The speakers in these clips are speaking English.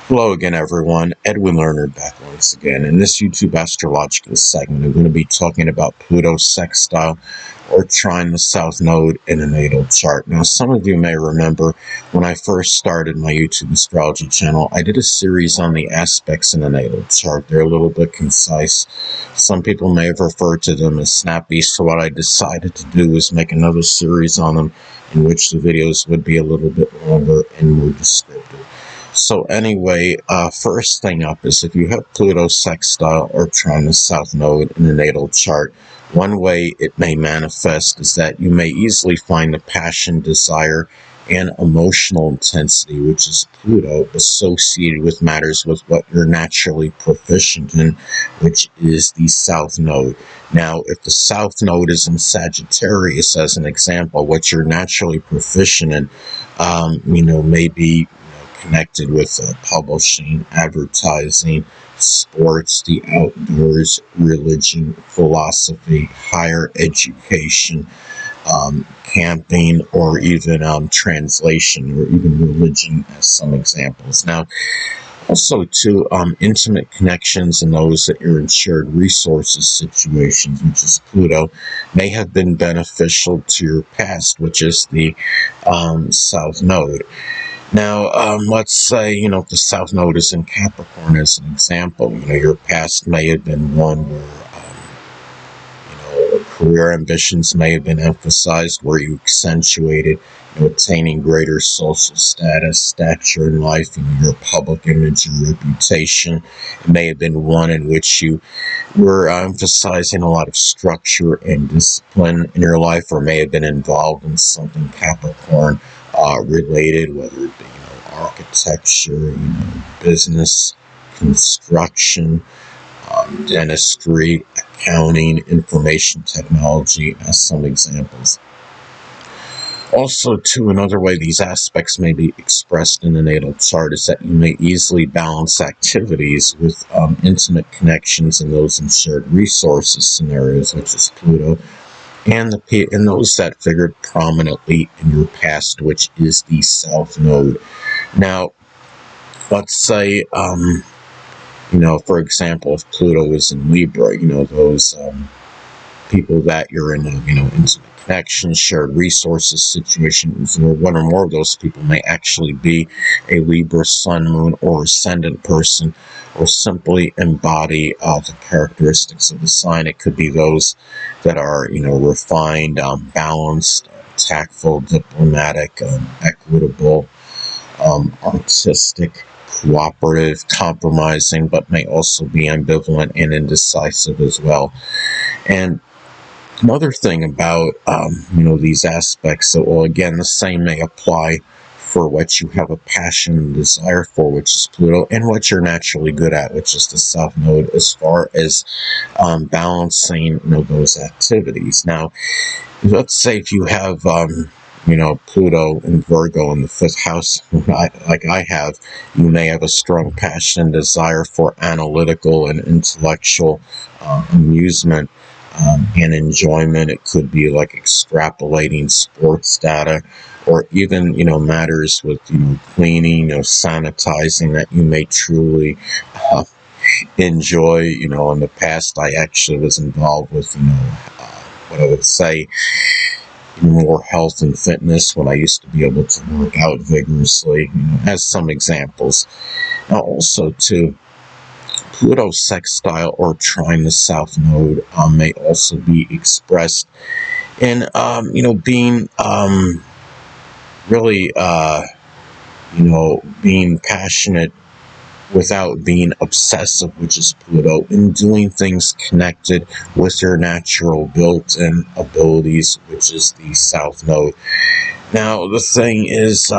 Hello again, everyone. Edwin Lerner back once again. In this YouTube astrological segment, I'm going to be talking about Pluto Sextile, or Trine, the South Node in a natal chart. Now, some of you may remember when I first started my YouTube astrology channel, I did a series on the aspects in the natal chart. They're a little bit concise. Some people may have referred to them as snappy, so what I decided to do was make another series on them in which the videos would be a little bit longer and more descriptive. So anyway, first thing up is if you have Pluto Sextile or Trine, the South Node in the natal chart, one way it may manifest is that you may easily find the passion, desire, and emotional intensity, which is Pluto, associated with matters with what you're naturally proficient in, which is the South Node. Now, if the South Node is in Sagittarius, as an example, what you're naturally proficient in, maybe connected with publishing, advertising, sports, the outdoors, religion, philosophy, higher education, camping, or even translation, or even religion as some examples. Now, also too, intimate connections and those that you're in shared resources situations, which is Pluto, may have been beneficial to your past, which is the South Node. Now, let's say, if the South Node is in Capricorn as an example, your past may have been one where, career ambitions may have been emphasized, where you accentuated, attaining greater social status, stature in life, your public image and reputation. It may have been one in which you were emphasizing a lot of structure and discipline in your life, or may have been involved in something Capricorn related, whether it be architecture, business, construction, dentistry, accounting, information technology, as some examples. Also, too, another way these aspects may be expressed in the natal chart is that you may easily balance activities with intimate connections in those in shared resources scenarios, which is Pluto, and those that figured prominently in your past, which is the South Node. Now, let's say, for example, if Pluto is in Libra, those people that you're in, intimate connections, shared resources situations, where one or more of those people may actually be a Libra sun, moon, or ascendant person, or simply embody the characteristics of the sign. It could be those that are, refined, balanced, tactful, diplomatic, equitable, artistic, cooperative, compromising, but may also be ambivalent and indecisive as well. And another thing about, these aspects, so, well, again, the same may apply for what you have a passion and desire for, which is Pluto, and what you're naturally good at, which is the South Node, as far as balancing, those activities. Now, let's say if you have, Pluto and Virgo in the 5th house, like I have, you may have a strong passion and desire for analytical and intellectual amusement and enjoyment. It could be like extrapolating sports data, or even, matters with, cleaning, sanitizing, that you may truly enjoy. In the past, I actually was involved with, what I would say, more health and fitness, when I used to be able to work out vigorously, as some examples. Now, also, too, Pluto Sextile or Trine, the South Node, may also be expressed in, being really, being passionate without being obsessive, which is Pluto, in doing things connected with your natural built-in abilities, which is the South Node. Now, the thing is,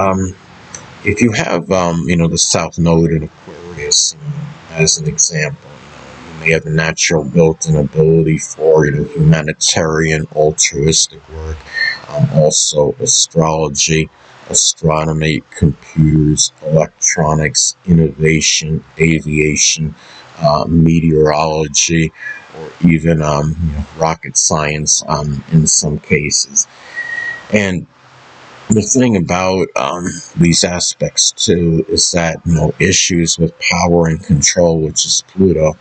if you have, the South Node in Aquarius, as an example, you may have a natural built-in ability for, humanitarian, altruistic work, also astrology, astronomy, computers, electronics, innovation, aviation, meteorology, or even rocket science in some cases. And The thing about these aspects too is that issues with power and control, which is Pluto,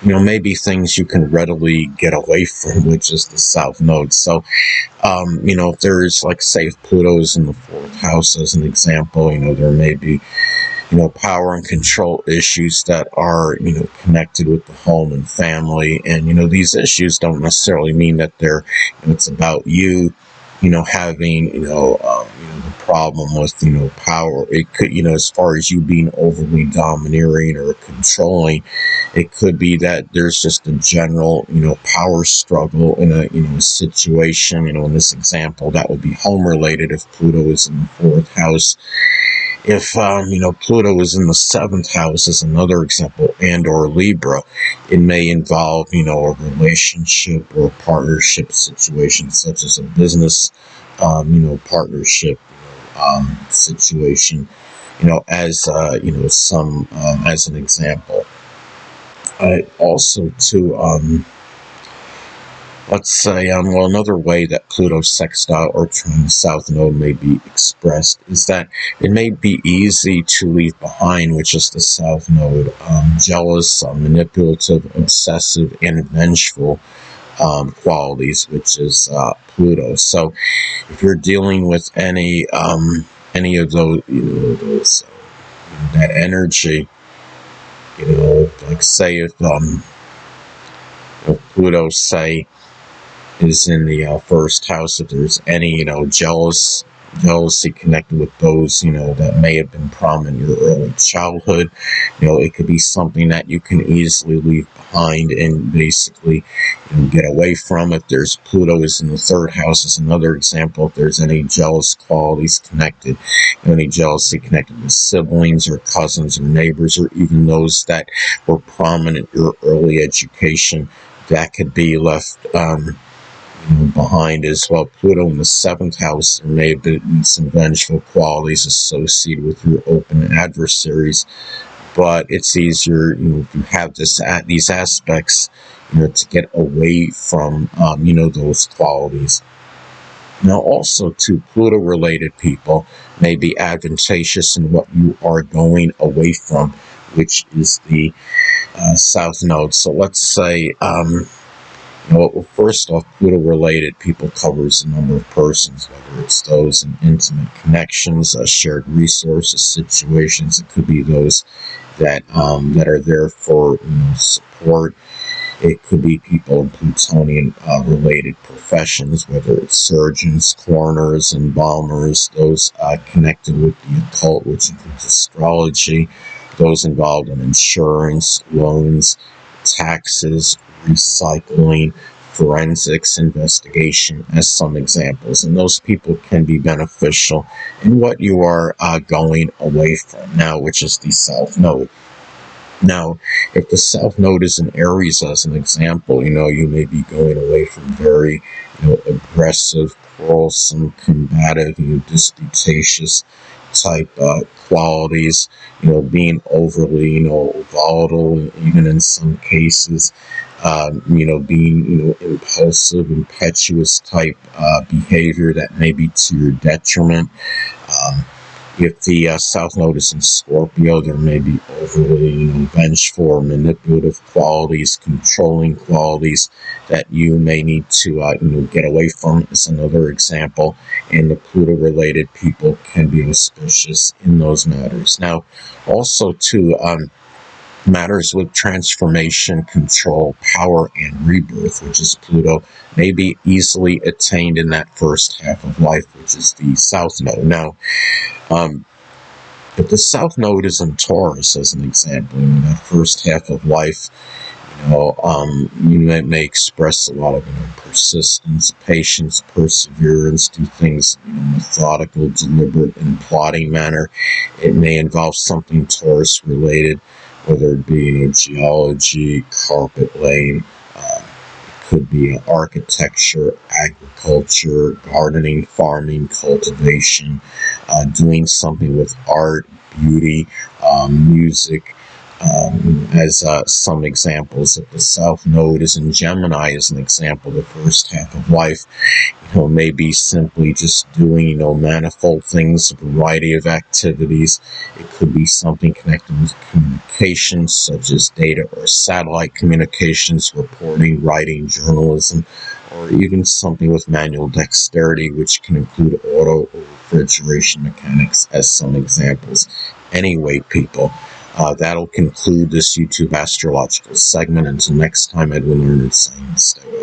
maybe things you can readily get away from, which is the South Node. So if there's, like, say, if Pluto's in the fourth house as an example, there may be power and control issues that are connected with the home and family. And these issues don't necessarily mean that they're it's about you having the problem with power. It could, as far as you being overly domineering or controlling, it could be that there's just a general power struggle in a situation. In this example, that would be home related if Pluto is in the fourth house. If Pluto is in the seventh house, as another example, and or Libra, it may involve a relationship or partnership situation, such as a business partnership situation, as some as an example. Also, to let's say, well, another way that Pluto sextile or trine the South Node may be expressed is that it may be easy to leave behind, which is the South Node, jealous, manipulative, obsessive, and vengeful qualities, which is Pluto. So, if you're dealing with any of those, that energy, like, say, if Pluto, say, is in the first house, if there's any jealousy connected with those that may have been prominent in your early childhood, it could be something that you can easily leave behind and basically get away from. If there's Pluto is in the third house, as another example, if there's any jealous qualities connected, any jealousy connected with siblings or cousins or neighbors, or even those that were prominent in your early education, that could be left behind as well. Pluto in the seventh house, there may have been some vengeful qualities associated with your open adversaries, but it's easier if you have these aspects to get away from those qualities. Now, also, to Pluto related people may be advantageous in what you are going away from, which is the South Node. So let's say first off, Pluto-related people covers a number of persons, whether it's those in intimate connections, shared resources, situations. It could be those that are there for support. It could be people in Plutonian-related professions, whether it's surgeons, coroners, embalmers, those connected with the occult, which includes astrology, those involved in insurance, loans, taxes, recycling, forensics, investigation, as some examples. And those people can be beneficial in what you are going away from now, which is the South Node. Now, if the South Node is in Aries, as an example, you may be going away from very, aggressive, quarrelsome, combative, disputatious type qualities, being overly, volatile, even in some cases, being, impulsive, impetuous type behavior that may be to your detriment. If the South Node is in Scorpio, there may be overly, vengeful or manipulative qualities, controlling qualities that you may need to, get away from, as another example. And the Pluto-related people can be auspicious in those matters. Now, also to matters with transformation, control, power, and rebirth, which is Pluto, may be easily attained in that first half of life, which is the South Node. Now, if the South Node is in Taurus, as an example, in that first half of life, you may express a lot of persistence, patience, perseverance, do things methodical, deliberate, and plotting manner. It may involve something Taurus related, whether it be geology, carpet laying. Could be architecture, agriculture, gardening, farming, cultivation, doing something with art, beauty, music, As some examples, if the South Node is in Gemini, as an example, the first half of life, maybe simply just doing, manifold things, a variety of activities. It could be something connected with communications, such as data or satellite communications, reporting, writing, journalism, or even something with manual dexterity, which can include auto or refrigeration mechanics, as some examples. Anyway, people, that'll conclude this YouTube astrological segment. Until next time, Edwin Leonard saying stay well.